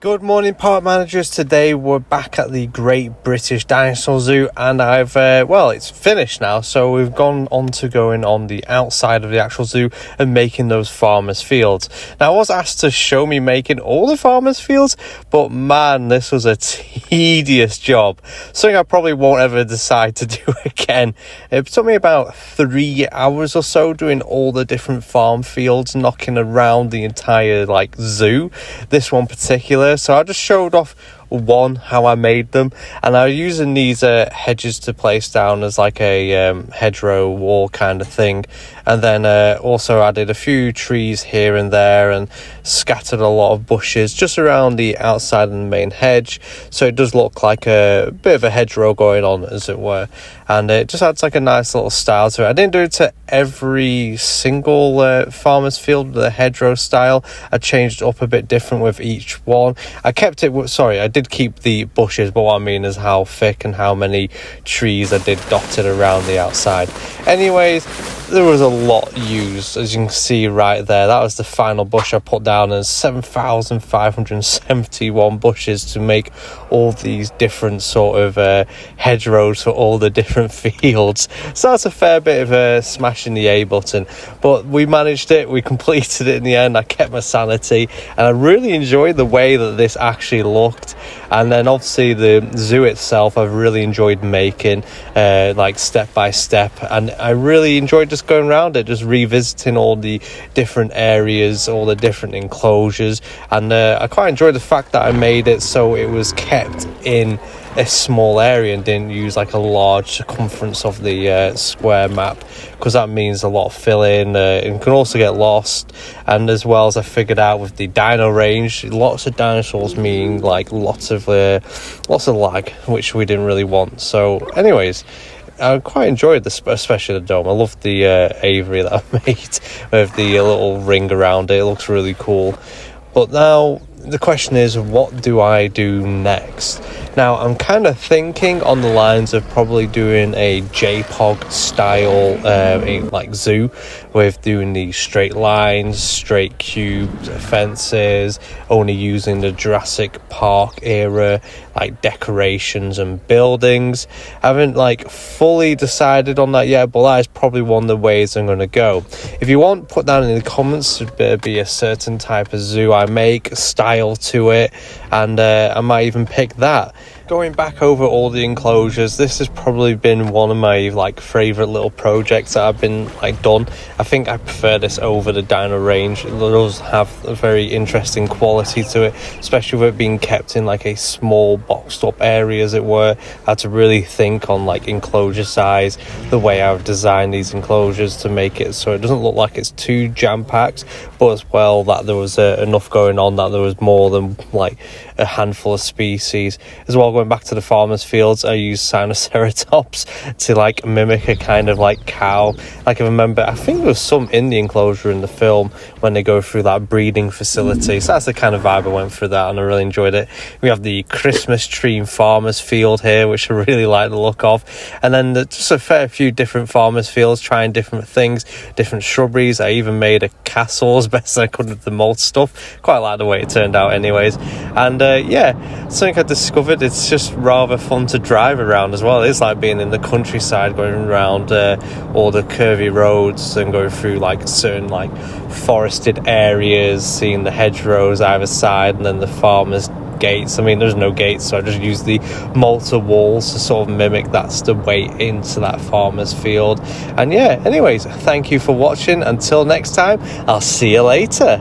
Good morning, park managers. Today we're back at the Great British Dinosaur Zoo, and it's finished now, so we've gone on to going on the outside of the actual zoo and making those farmers fields. Now, I was asked to show me making all the farmers fields, but man, this was a tedious job. Something I probably won't ever decide to do again. It took me about 3 hours or so doing all the different farm fields, knocking around the entire zoo. This one particular. So I just showed off how I made them, and I was using these hedges to place down as like a hedgerow wall kind of thing, and then also added a few trees here and there and scattered a lot of bushes just around the outside of the main hedge, so it does look like a bit of a hedgerow going on, as it were, and it just adds like a nice little style to it. I didn't do it to every single farmer's field with the hedgerow style. I changed it up a bit different with each one. I did keep the bushes, but what I mean is how thick and how many trees I did dotted around the outside. Anyways, there was a lot used, as you can see right there. That was the final bush I put down, and 7,571 bushes to make all these different sort of hedgerows for all the different fields. So that's a fair bit of smashing the A button, but we managed it. We completed it in the end. I kept my sanity, and I really enjoyed the way that this actually looked. And then obviously the zoo itself I've really enjoyed making, step by step, and I really enjoyed just going around it, just revisiting all the different areas, all the different enclosures, and I quite enjoyed the fact that I made it so it was kept in a small area and didn't use like a large circumference of the square map, because that means a lot of filling and can also get lost. And as well, as I figured out with the dino range, lots of dinosaurs mean like lots of lag, which we didn't really want. So anyways, I quite enjoyed this, especially the dome. I love the aviary that I made with the little ring around it. It looks really cool. But now the question is, what do I do next? Now, I'm kind of thinking on the lines of probably doing a JPOG style zoo, with doing these straight lines, straight cubes, fences, only using the Jurassic Park era decorations and buildings. I haven't fully decided on that yet, but that is probably one of the ways I'm going to go. If you want, put down in the comments, there be a certain type of zoo I make, style to it, and I might even pick that. Going back over all the enclosures, this has probably been one of my favorite little projects that I've been done. I think I prefer this over the dino range. It does have a very interesting quality to it, especially with it being kept in a small boxed up area, as it were. I had to really think on enclosure size, the way I've designed these enclosures to make it so it doesn't look like it's too jam-packed, but as well that there was enough going on, that there was more than a handful of species. As well, going back to the farmers fields, I used Sinoceratops to mimic a kind of cow. I remember, I think there was some in the enclosure in the film when they go through that breeding facility, so that's the kind of vibe I went through that, and I really enjoyed it. We have the Christmas tree farmers field here, which I really like the look of, and then just a fair few different farmers fields, trying different things, different shrubberies. I even made a castle as best I could with the mold stuff. Quite like the way it turned out anyways. And something I discovered, it's just rather fun to drive around as well. It's like being in the countryside, going around all the curvy roads and going through certain forested areas, seeing the hedgerows either side, and then the farmers gates. I mean, there's no gates, so I just use the mortar walls to sort of mimic that's the way into that farmer's field. And anyways, thank you for watching. Until next time, I'll see you later.